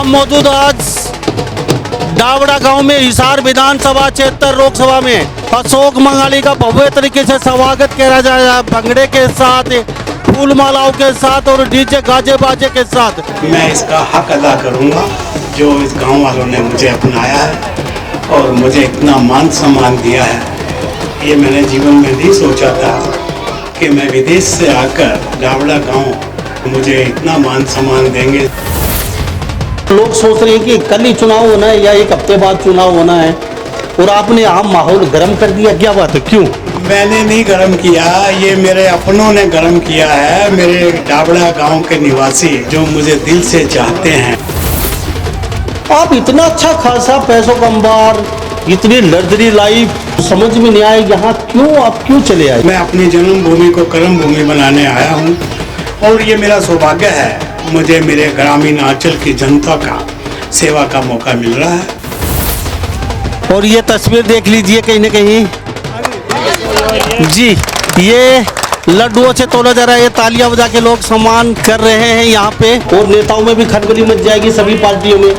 हम मौजूद आज डावड़ा गांव में हिसार विधानसभा क्षेत्र लोकसभा में अशोक मंगाली का भव्य तरीके से स्वागत किया जा रहा है। भंगड़े के साथ, फूल मालाओं के साथ और डीजे गाजे बाजे के साथ। मैं इसका हक अदा करूंगा जो इस गांव वालों ने मुझे अपनाया है और मुझे इतना मान सम्मान दिया है। ये मैंने जीवन में नहीं सोचा था कि मैं विदेश से आकर डावड़ा गांव मुझे इतना मान सम्मान देंगे। लोग सोच रहे हैं कि कल ही चुनाव होना है या एक हफ्ते बाद चुनाव होना है और आपने आम माहौल गर्म कर दिया, क्या बात है, क्यों? मैंने नहीं गर्म किया, ये मेरे अपनों ने गर्म किया है। मेरे डावड़ा गांव के निवासी जो मुझे दिल से चाहते हैं। आप इतना अच्छा खासा पैसों का अंबार, इतनी लग्जरी लाइफ, समझ में नहीं आया यहाँ क्यों चले आए? मैं अपनी जन्मभूमि को कर्म भूमि बनाने आया हूँ और ये मेरा सौभाग्य है, मुझे मेरे ग्रामीण अंचल की जनता का सेवा का मौका मिल रहा है। और ये तस्वीर देख लीजिए कहीं ना कहीं जी, ये लड्डुओं से तोला जा रहा है। ये तालियां बजा के लोग सम्मान कर रहे हैं यहाँ पे और नेताओं में भी खलबली मच जाएगी सभी पार्टियों में।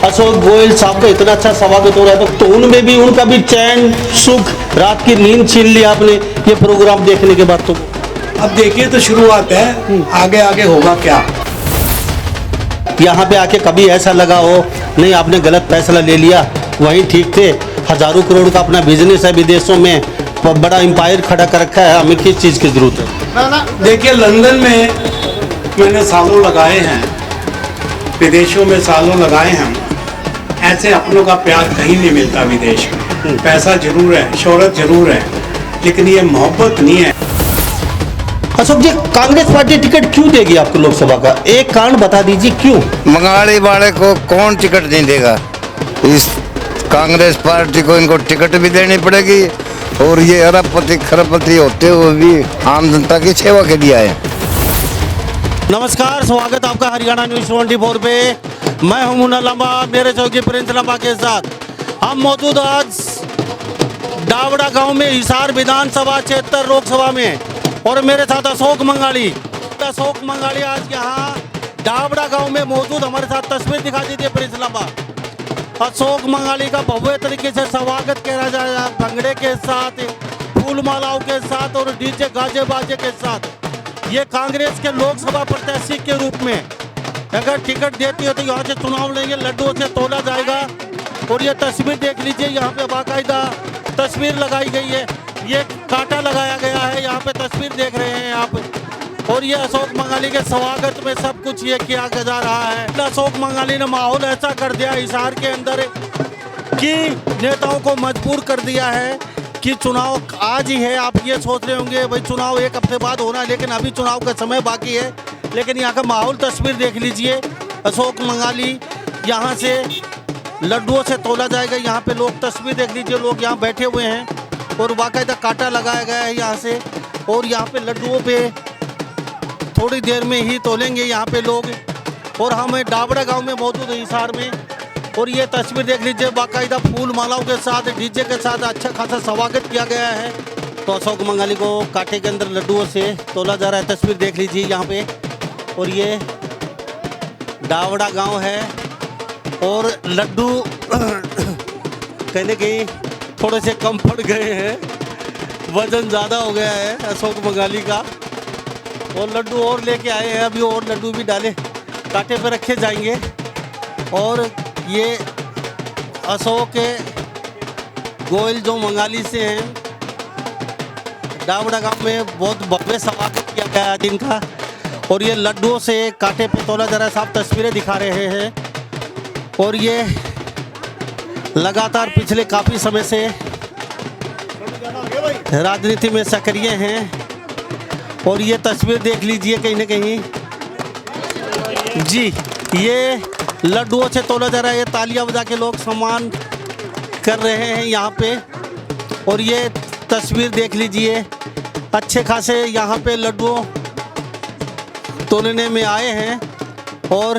अशोक गोयल साहब का इतना अच्छा स्वागत हो रहा है तो उनमें भी उनका भी चैन सुख, रात की नींद छीन ली आपने ये प्रोग्राम देखने के बाद। तो अब देखिए, तो शुरुआत है, आगे आगे होगा क्या। यहाँ पे आके कभी ऐसा लगा हो नहीं आपने गलत फैसला ले लिया, वहीं ठीक थे, हजारों करोड़ का अपना बिजनेस है, विदेशों में बड़ा एम्पायर खड़ा कर रखा है, हमें किस चीज़ की जरूरत है? देखिए, लंदन में मैंने सालों लगाए हैं, विदेशों में सालों लगाए हैं। ऐसे अपनों का प्यार कहीं नहीं मिलता विदेश में। पैसा जरूर है, शोहरत जरूर है, लेकिन ये मोहब्बत नहीं है। अशोक जी, कांग्रेस पार्टी टिकट क्यों देगी आपको लोकसभा का? एक कारण बता दीजिए क्यों? मंगाली वाले को कौन टिकट नहीं देगा? इस कांग्रेस पार्टी को इनको टिकट भी देनी पड़ेगी और ये अरबपति खरबपति होते हुए भी आम जनता की सेवा के लिए आए। नमस्कार, स्वागत आपका हरियाणा न्यूज़ 24 पे। मैं हूं मुन्ना लंबा, मेरे चौकी प्रिंस लंबा के साथ। हम मौजूद आज डावड़ा गांव में हिसार विधानसभा क्षेत्र लोकसभा में और मेरे साथ अशोक मंगाली आज यहाँ डावड़ा गांव में मौजूद। हमारे साथ तस्वीर दिखा दीजिए प्रिंस लंबा। अशोक मंगाली का भव्य तरीके से स्वागत किया जा रहा है। भंगड़े के साथ, फूल मालाओं के साथ और डीजे गाजे बाजे के साथ। ये कांग्रेस के लोकसभा प्रत्याशी के रूप में अगर टिकट देती है तो यहाँ से चुनाव लेंगे, लड्डुओं से तोला जाएगा। और ये तस्वीर देख लीजिए, यहाँ पे बाकायदा तस्वीर लगाई गई है, ये कांटा लगाया गया है, यहाँ पे तस्वीर देख रहे हैं आप। और ये अशोक मंगाली के स्वागत में सब कुछ ये किया जा रहा है। अशोक मंगाली ने माहौल ऐसा कर दिया हिसार के अंदर कि नेताओं को मजबूर कर दिया है कि चुनाव आज ही है। आप ये सोच रहे होंगे भाई चुनाव एक हफ्ते बाद होना है, लेकिन अभी चुनाव का समय बाकी है। लेकिन यहाँ का माहौल तस्वीर देख लीजिए। अशोक मंगाली यहाँ से लड्डुओं से तोला जाएगा। यहाँ पे लोग, तस्वीर देख लीजिए, लोग यहाँ बैठे हुए हैं और बाकायदा कांटा लगाया गया है यहाँ से। और यहाँ पे लड्डुओं पे थोड़ी देर में ही तोलेंगे यहाँ पे लोग। और हम डावड़ा गांव में मौजूद है हिसार में। और ये तस्वीर देख लीजिए, बाकायदा फूल मालाओं के साथ, डीजे के साथ अच्छा खासा स्वागत किया गया है। तो अशोक मंगाली को कांटे के अंदर लड्डुओं से तोला जा रहा है, तस्वीर देख लीजिए यहाँ पे। और ये डावड़ा गांव है और लड्डू कहने कहीं थोड़े से कम पड़ गए हैं, वजन ज़्यादा हो गया है अशोक मंगाली का। और लड्डू और लेके आए हैं, अभी और लड्डू भी डाले, कांटे पे रखे जाएंगे। और ये अशोक गोयल जो मंगाली से हैं, डावड़ा गांव में बहुत भव्य स्वागत किया गया है इनका। और ये लड्डुओं से कांटे पे तोला जा रहा है, साफ तस्वीरें दिखा रहे हैं। और ये लगातार पिछले काफ़ी समय से राजनीति में सक्रिय हैं। और ये तस्वीर देख लीजिए कहीं ना कहीं जी, ये लड्डुओं से तोला जा रहा है। ये तालियां बजा के लोग सम्मान कर रहे हैं यहाँ पे। और ये तस्वीर देख लीजिए, अच्छे खासे यहाँ पे लड्डुओं तोलने में आए हैं। और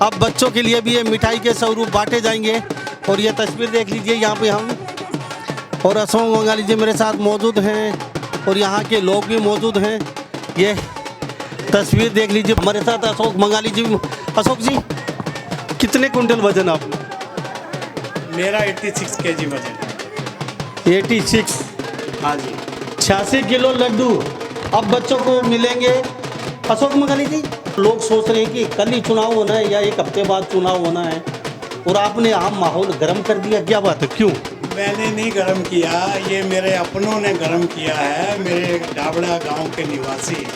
अब बच्चों के लिए भी ये मिठाई के स्वरूप बांटे जाएंगे। और ये तस्वीर देख लीजिए यहाँ पे हम और अशोक मंगाली जी मेरे साथ मौजूद हैं और यहाँ के लोग भी मौजूद हैं। ये तस्वीर देख लीजिए, हमारे साथ अशोक मंगाली जी। अशोक जी, कितने कुंटल वजन आपने? मेरा 86 केजी वजन है। 86। हाँ जी। 86 किलो लड्डू अब बच्चों को मिलेंगे। अशोक मगाली जी, लोग सोच रहे हैं कि कल ही चुनाव होना है या एक हफ्ते बाद चुनाव होना है, और आपने आम माहौल गर्म कर दिया, क्या बात है, क्यों? मैंने नहीं गर्म किया, ये मेरे अपनों ने गर्म किया है। मेरे डाबड़ा गांव के निवासी,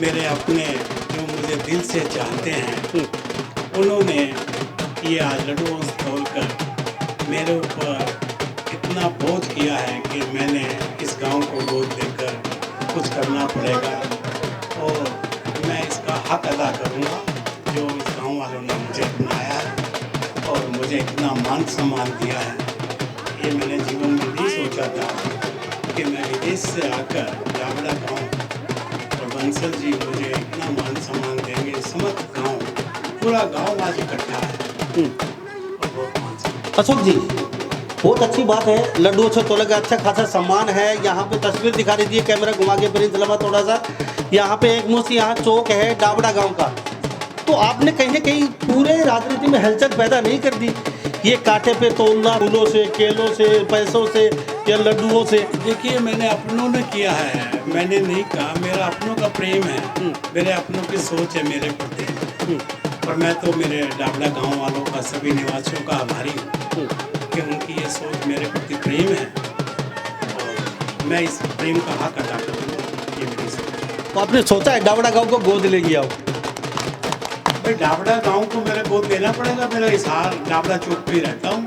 मेरे अपने जो मुझे दिल से चाहते हैं, उन्होंने ये आज लड्डू तोल कर मेरे ऊपर इतना बोझ किया है कि मैंने इस गांव को गोद लेकर कुछ करना पड़ेगा, और मैं इसका हक अदा करूंगा जो इस गांव वालों ने मुझे अपनाया है और मुझे इतना मान सम्मान दिया है। ये मैंने जीवन में नहीं सोचा था कि मैं विदेश से आकर डाबड़ा गांव और बंसल जी मुझे इतना मान सम्मान देंगे। समस्त गांव, पूरा गांव आज इकट्ठा है और बहुत मान सम्मान। अशोक जी, बहुत अच्छी बात है, लड्डू से तोले का अच्छा खासा सम्मान है। यहाँ पे तस्वीर दिखा दीजिए, कैमरा घुमा के प्रिंस लम्बा थोड़ा सा। यहाँ पे एक मुझसे यहाँ चौक है डाबड़ा गांव का, तो आपने कहीं ना कहीं पूरे राजनीति में हलचल पैदा नहीं कर दी। ये कांटे पे तोलना, फूलों से, केलों से, पैसों से या लड्डुओं से। देखिए, मैंने अपनों ने किया है, मैंने नहीं कहा। मेरा अपनों का प्रेम है, मेरे अपनों की सोच है मेरे प्रति, और मैं तो मेरे डाबड़ा गांव वालों का, सभी निवासियों का आभारी हूँ कि उनकी ये सोच मेरे प्रति प्रेम है, और मैं इस प्रेम का हक अदा करूँगा, ये मेरी सोच। तो आपने सोचा है डाबड़ा गांव को गोद लेंगे आप? भाई, डाबड़ा गांव को मेरे गोद लेना पड़ेगा। मेरा इशार डाबड़ा चौक पे ही रहता हूँ।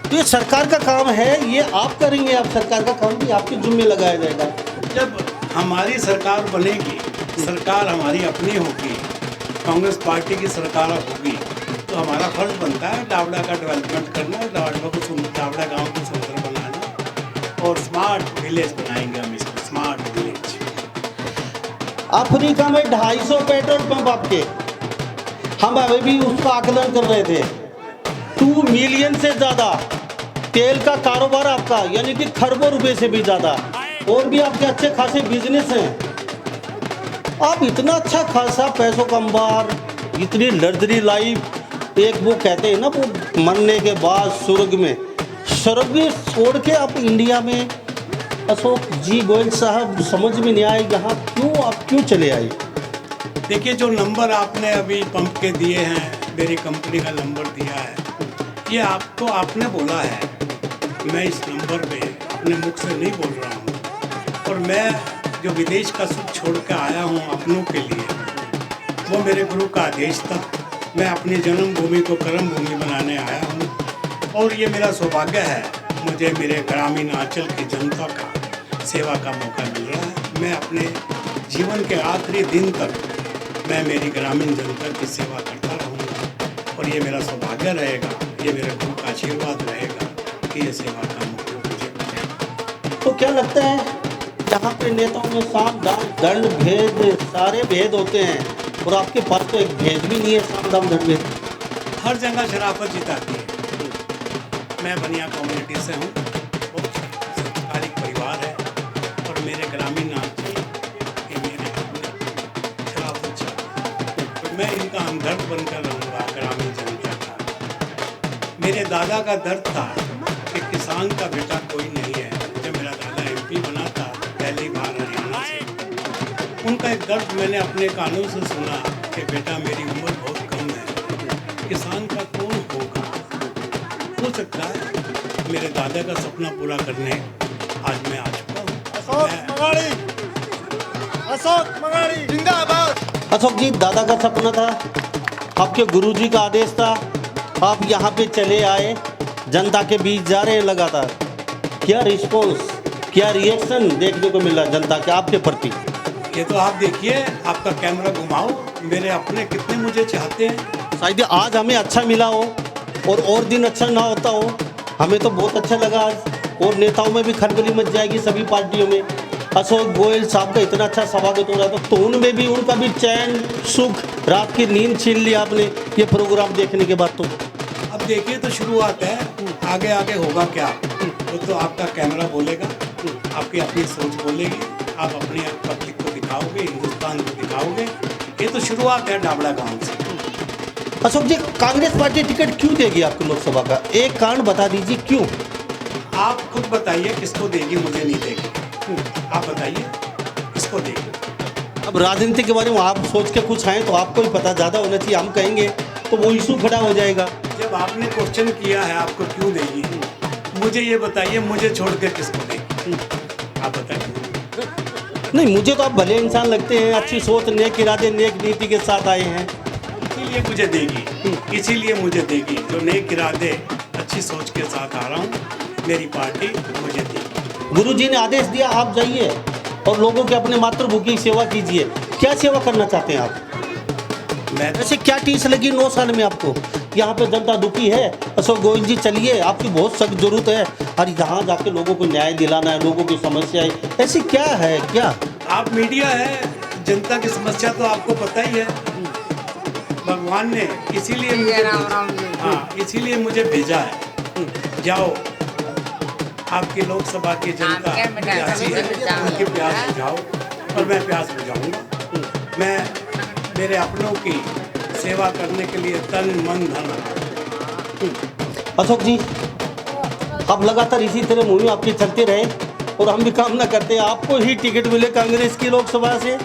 तो ये सरकार का काम है, ये आप करेंगे? आप सरकार का काम भी आपके जुम्मे लगाया जाएगा। जब हमारी सरकार बनेगी, सरकार हमारी अपनी होगी, कांग्रेस पार्टी की सरकार होगी, तो हमारा फर्ज बनता है डाबड़ा का डेवलपमेंट करना, डाबड़ा गांव को सुंदर बनाना, और स्मार्ट विलेज बनाएंगे हम इसको, स्मार्ट विलेज। अफ्रीका में 250 पेट्रोल पंप आपके, हम अभी भी उसका आकलन कर रहे थे। 2 मिलियन से ज़्यादा तेल का कारोबार आपका, यानी कि खरबों रुपए से भी ज़्यादा, और भी आपके अच्छे खासे बिजनेस हैं। आप इतना अच्छा खासा पैसों का अंबार, इतनी लग्जरी लाइफ, एक वो कहते हैं ना, वो मरने के बाद स्वर्ग में, स्वर्ग छोड़ के आप इंडिया में। अशोक जी गोयल साहब, समझ में नहीं आए यहाँ क्यों चले आए? देखिए, जो नंबर आपने अभी पंप के दिए हैं, मेरी कंपनी का नंबर दिया है, ये आपको आपने बोला है। मैं इस नंबर पे अपने मुख से नहीं बोल रहा हूँ, और मैं जो विदेश का सुख छोड़ के आया हूँ अपनों के लिए, वो मेरे गुरु का आदेश था। मैं अपनी जन्मभूमि को कर्म भूमि बनाने आया हूँ, और ये मेरा सौभाग्य है, मुझे मेरे ग्रामीण अंचल की जनता का सेवा का मौका मिल रहा है। मैं अपने जीवन के आखिरी दिन तक मैं मेरी ग्रामीण जनता की सेवा करता रहूँगा, और ये मेरा सौभाग्य रहेगा, ये मेरे गुरु का आशीर्वाद रहेगा कि ये सेवा का मौका मुझे मिलेगा। तो क्या लगता है, जहाँ पे नेताओं में साम दाम दंड भेद सारे भेद होते हैं, और आपके पास तो एक भेद भी नहीं है, साम दाम दंड भेद। हर जगह शराफत जिताती है। मैं बनिया कम्युनिटी से हूँ, बहुत संस्कारिक परिवार है, और मेरे ग्रामीण अंचल के मेरे शराफत चाहते हैं, तो मैं इनका हमदर्द बनकर रहूँगा ग्रामीण जनता का। मेरे दादा का दर्द था कि किसान का बेटा कोई नहीं है। जब मेरा दादा MP बना था पहली बार हरियाणा से, उनका एक दर्द मैंने अपने कानों से सुना कि बेटा, मेरी उम्र बहुत कम है, किसान का कौन होगा। हो सकता है मेरे दादा का सपना पूरा करने आज मैं आ चुका हूँ। अशोक मगाड़ी जिंदाबाद। अशोक जी, दादा का सपना था, आपके गुरुजी का आदेश था, आप यहाँ पे चले आए, जनता के बीच जा रहे हैं लगातार। क्या रिस्पॉन्स, क्या रिएक्शन देखने को मिला जनता के आपके प्रति? ये तो आप देखिए, आपका कैमरा घुमाओ, मेरे अपने कितने मुझे चाहते हैं। शायद आज हमें अच्छा मिला हो, और दिन अच्छा ना होता हो। हमें तो बहुत अच्छा लगा आज, और नेताओं में भी खलबली मच जाएगी सभी पार्टियों में। अशोक गोयल साहब का इतना अच्छा स्वागत हो रहा था, तो उनमें भी, उनका भी चैन सुख, रात की नींद छीन ली आपने ये प्रोग्राम देखने के बाद। तो अब देखिए, तो शुरुआत है, आगे आगे होगा क्या वो तो आपका कैमरा बोलेगा, आपकी अपनी सोच बोलेगी, आप अपनी पब्लिक को दिखाओगे, हिंदुस्तान को दिखाओगे। ये तो शुरुआत है डाबड़ा गांव से। अशोक जी, कांग्रेस पार्टी टिकट क्यों देगी आपको लोकसभा का? एक कारण बता दीजिए क्यों। आप खुद बताइए किसको देगी, मुझे नहीं देगी। आप बताइए किसको देगी। अब राजनीति के बारे में आप सोच के कुछ आए तो आपको ही पता ज़्यादा होना चाहिए। हम कहेंगे तो वो इशू खड़ा हो जाएगा। जब आपने क्वेश्चन किया है आपको क्यों देगी, मुझे ये बताइए मुझे छोड़ के किसको देगी, आप बताइए। नहीं, मुझे तो आप भले इंसान लगते हैं, अच्छी सोच, नेक इरादे, नेक नीति के साथ आए हैं। इसीलिए मुझे देगी, इसीलिए मुझे देगी। जो नेक इरादे अच्छी सोच के साथ आ रहा हूँ, मेरी पार्टी मुझे देगी। गुरुजी ने आदेश दिया आप जाइए और लोगों के अपने मातृभूमि की सेवा कीजिए। क्या सेवा करना चाहते हैं आप? मैं वैसे क्या टीस लगी 9 साल में आपको? यहाँ पे जनता दुखी है। अशोक गोयल जी चलिए, आपकी बहुत सख्त जरूरत है और यहाँ जाके लोगों को न्याय दिलाना है, लोगों की समस्याएं ऐसी क्या है क्या? आप मीडिया है, जनता की समस्या तो आपको पता ही है। भगवान ने इसीलिए मुझे हाँ, इसीलिए मुझे भेजा है। जाओ, आपकी लोकसभा की जनता प्यासी है, उनकी प्यास बुझाओ और मैं प्यास बुझाऊंगा। मैं मेरे अपनों की सेवा करने के लिए तन मन धन लगाऊंगा। अशोक जी, अब लगातार इसी तरह मुहिम आपकी चलती रहे और हम भी कामना करते हैं आपको ही टिकट मिले कांग्रेस की लोकसभा से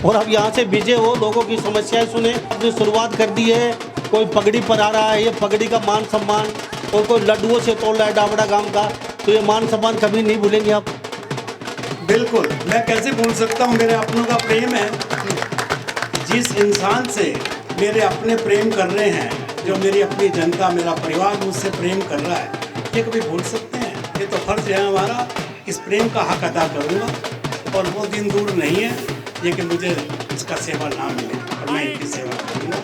और अब यहाँ से विजय हो, लोगों की समस्याएं सुने। आपने शुरुआत कर दी है, कोई पगड़ी पर आ रहा है, ये पगड़ी का मान सम्मान, और कोई लड्डुओं से तोड़ रहा है डावड़ा गांव का, तो ये मान सम्मान कभी नहीं भूलेंगे आप? बिल्कुल, मैं कैसे भूल सकता हूँ। मेरे अपनों का प्रेम है। जिस इंसान से मेरे अपने प्रेम कर रहे हैं, जो मेरी अपनी जनता, मेरा परिवार मुझसे प्रेम कर रहा है, ये कभी भूल सकते हैं? ये तो फर्ज है हमारा, इस प्रेम का हक अदा करूँगा और वो दिन दूर नहीं है ये कि मुझे इसका सेवा ना मिले और मैं इनकी सेवा करूँगा।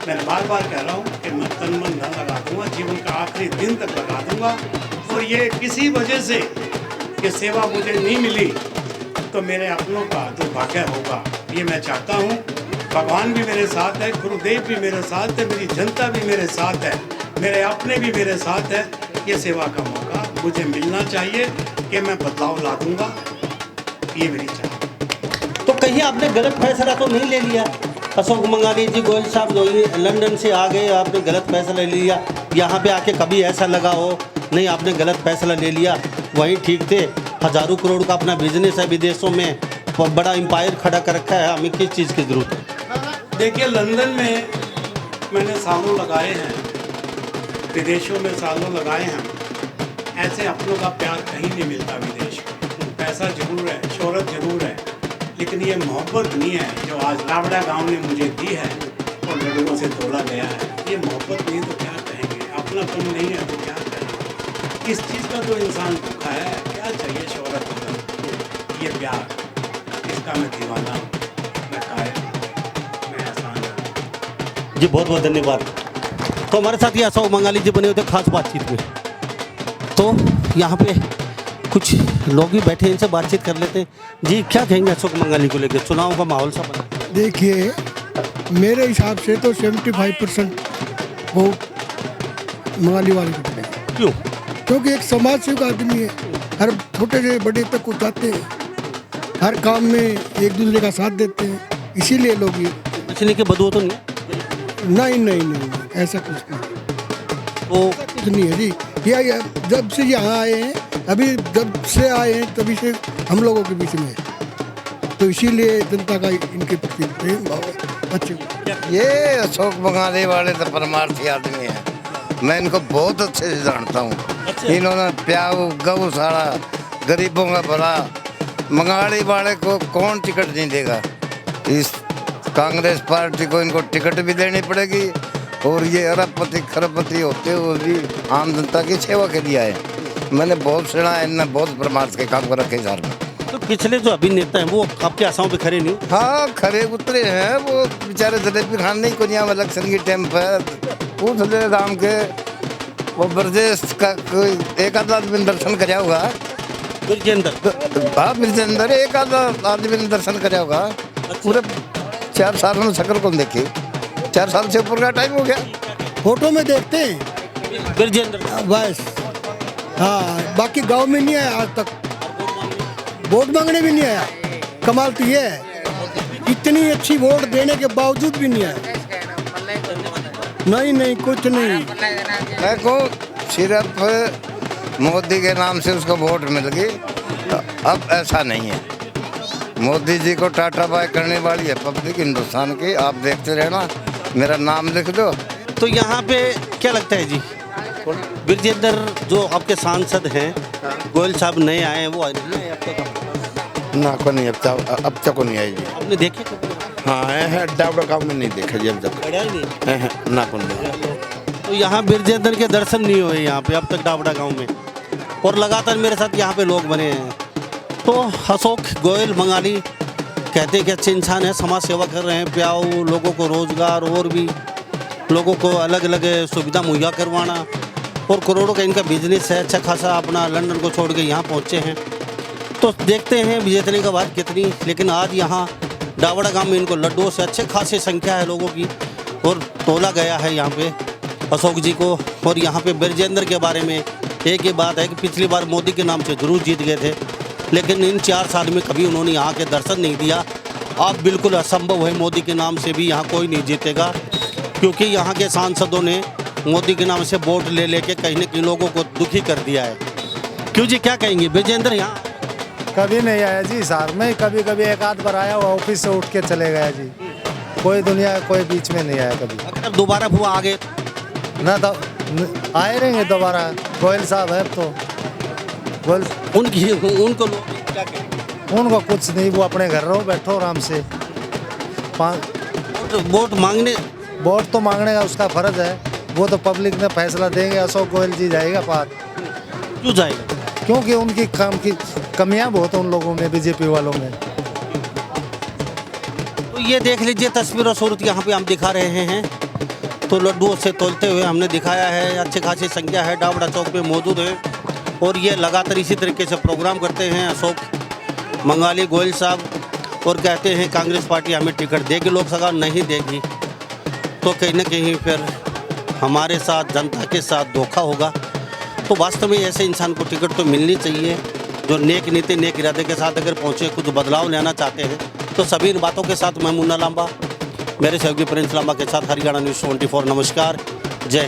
मैं बार बार कह रहा हूँ कि मैं तन मन धन लगा दूँगा, जीवन का आखिरी दिन तक लगा दूँगा। और ये किसी वजह से ये सेवा मुझे नहीं मिली तो मेरे अपनों का दुर्भाग्य होगा, ये मैं चाहता हूँ। भगवान भी मेरे साथ है, गुरुदेव भी मेरे साथ है, मेरी जनता भी मेरे साथ है, मेरे अपने भी मेरे साथ है। ये सेवा का मौका मुझे मिलना चाहिए कि मैं बदलाव ला दूँगा, ये मेरी चाह। तो कहीं आपने गलत फैसला तो नहीं ले लिया? अशोक मंगाली जी, गोयल साहब लंदन से आ गए, आपने गलत फैसला ले लिया? यहाँ पे आके कभी ऐसा लगा हो नहीं आपने गलत फैसला ले लिया, वहीं ठीक थे? हज़ारों करोड़ का अपना बिजनेस है विदेशों में, बड़ा एम्पायर खड़ा कर रखा है, हमें किस चीज़ की ज़रूरत है? देखिए, लंदन में मैंने सालों लगाए हैं, विदेशों में सालों लगाए हैं। ऐसे अपनों का प्यार कहीं नहीं मिलता विदेश में। पैसा जरूर है, शोहरत जरूर है, लेकिन ये मोहब्बत नहीं है जो आज लावड़ा गांव ने मुझे दी है और लड़कों से तोड़ा गया है। ये मोहब्बत नहीं तो क्या कहेंगे, अपनापन नहीं है तो क्या कहेंगे। इस चीज़ का तो इंसान भूखा है, क्या चाहिए शोहरत होगा, ये प्यार, इसका मैं दीवाना हूँ, मैं कायल, मैं एहसान हूँ। जी बहुत बहुत धन्यवाद। तो हमारे साथ ये अशोक मंगाली जी बने हुए थे खास बातचीत में। तो यहाँ पे कुछ लोग भी बैठे हैं, इनसे बातचीत कर लेते हैं। जी क्या कहेंगे अशोक मंगाली को लेकर? चुनाव का माहौल सा बना। देखिए, मेरे हिसाब से तो 75% वोट मंगाली वाले को मिलेगा। क्यों? क्योंकि एक समाज सेवक आदमी है, हर छोटे से बड़े तक को जाते हैं, हर काम में एक दूसरे का साथ देते हैं, इसीलिए लोग ये इसलिए कि बदू तो नहीं? नहीं, ऐसा कुछ नहीं, तो कुछ नहीं है जी। ये जब से यहाँ आए हैं, अभी जब से आए हैं तभी से हम लोगों के बीच में है, तो इसीलिए जनता का इनके प्रति प्रेम भाव है। अच्छे ये अशोक बंगाली वाले तो परमार्थी आदमी है, मैं इनको बहुत अच्छे से जानता हूँ। इन्होंने प्याऊ गौशाला, गरीबों का भला, बंगाली वाले को कौन टिकट नहीं देगा? इस कांग्रेस पार्टी को इनको टिकट भी देनी पड़ेगी और ये अरबपति खरबपति होते हुए भी आम जनता की सेवा के लिए आए। मैंने बहुत सुना है, इन्होंने बहुत परमार्थ के काम कर रखे साल में। तो पिछले जो अभिनेता हैं वो आपके आशाओं पे खरे नहीं? हाँ, खरे उतरे हैं वो बेचारे। जलेबी खान नहीं कोनिया में इलेक्शन की टाइम पर पूछ ले राम के, वो ब्रजेश का कोई एक आधा आदमी दर्शन कराया होगा। हाँ, ब्रजेंद्र एक आधा आदमी ने दर्शन कराया होगा। पूरे 4 साल में शक्ल कौन देखी? 4 साल से ऊपर का टाइम हो गया। फोटो में देखते हैं बिरजेंद्र बस। हाँ, बाकी गांव में नहीं आया आज तक, वोट मांगने भी नहीं आया। कमाल तो ये है, इतनी अच्छी वोट देने के बावजूद भी नहीं आया। नहीं नहीं कुछ नहीं। देखो सिर्फ मोदी के नाम से उसको वोट मिल गई, अब ऐसा नहीं है। मोदी जी को टाटा बाय करने वाली है पब्लिक हिंदुस्तान की, आप देखते रहना। मेरा नाम लिख दो। तो यहाँ पे क्या लगता है जी, बिरजेंद्र जो आपके सांसद हैं, गोयल साहब नए आए हैं, वो आए नहीं अब तक? ना को नहीं, अब तक को नहीं आई जी। आपने देखे? हाँ है डावड़ा गाँव में नहीं देखा जी अब तक। बढ़िया ही नहीं। ना को नहीं। तो यहाँ बिरजेंद्र के दर्शन नहीं हुए यहाँ पे अब तक डावड़ा गांव में, और लगातार मेरे साथ यहाँ पे लोग बने हैं। तो अशोक गोयल मंगाली कहते हैं कि अच्छे इंसान है, समाज सेवा कर रहे हैं, प्याऊ लोगों को रोजगार और भी लोगों को अलग अलग सुविधा मुहैया करवाना, और करोड़ों का इनका बिजनेस है अच्छा खासा। अपना लंदन को छोड़ के यहाँ पहुँचे हैं। तो देखते हैं जीतने के बाद कितनी, लेकिन आज यहाँ डावड़ा गांव में इनको लड्डुओं से अच्छे खासी संख्या है लोगों की, और तोला गया है यहाँ पे अशोक जी को। और यहाँ पे बिरजेंद्र के बारे में एक ही बात है कि पिछली बार मोदी के नाम से जरूर जीत गए थे, लेकिन इन 4 साल में कभी उन्होंने यहाँ के दर्शन नहीं दिया। अब बिल्कुल असंभव है, मोदी के नाम से भी यहाँ कोई नहीं जीतेगा, क्योंकि यहाँ के सांसदों ने मोदी के नाम से वोट ले लेके कहीं न कहीं लोगों को दुखी कर दिया है। क्यों जी, क्या कहेंगे? बिरजेंद्र यहाँ कभी नहीं आया जी हिसार में, कभी कभी एक आध बार आया, वो ऑफिस से उठ के चले गया जी। कोई दुनिया कोई बीच में नहीं आया कभी। अगर दोबारा हुआ आगे ना तो आए रहेंगे दोबारा। गोयल साहब है तो गोयल, उनको लोग क्या कहेंगे? उनको कुछ नहीं, वो अपने घर रहो बैठो आराम से। वोट मांगने, वोट तो मांगने का उसका फर्ज है, वो तो पब्लिक ने फैसला देंगे। अशोक गोयल जी जाएगा पार। क्यों जाएगा? क्योंकि उनकी काम की कमियां बहुत हैं उन लोगों में, बीजेपी वालों में। तो ये देख लीजिए तस्वीर और सूरत यहाँ पे हम दिखा रहे हैं। तो लड्डुओं से तोलते हुए हमने दिखाया है, अच्छी खासी संख्या है, डावड़ा चौक पे मौजूद है, और ये लगातार इसी तरीके से प्रोग्राम करते हैं अशोक मंगाली गोयल साहब, और कहते हैं कांग्रेस पार्टी हमें टिकट देगी, लोकसभा नहीं देगी। तो कहीं ना कहीं फिर हमारे साथ, जनता के साथ धोखा होगा। तो वास्तव में ऐसे इंसान को टिकट तो मिलनी चाहिए, जो नेक नीति नेक इरादे के साथ अगर पहुँचे, कुछ बदलाव लाना चाहते हैं। तो सभी इन बातों के साथ मैं मुन्ना लांबा, मेरे सहयोगी प्रिंस लांबा के साथ हरियाणा न्यूज़ 24। नमस्कार, जय।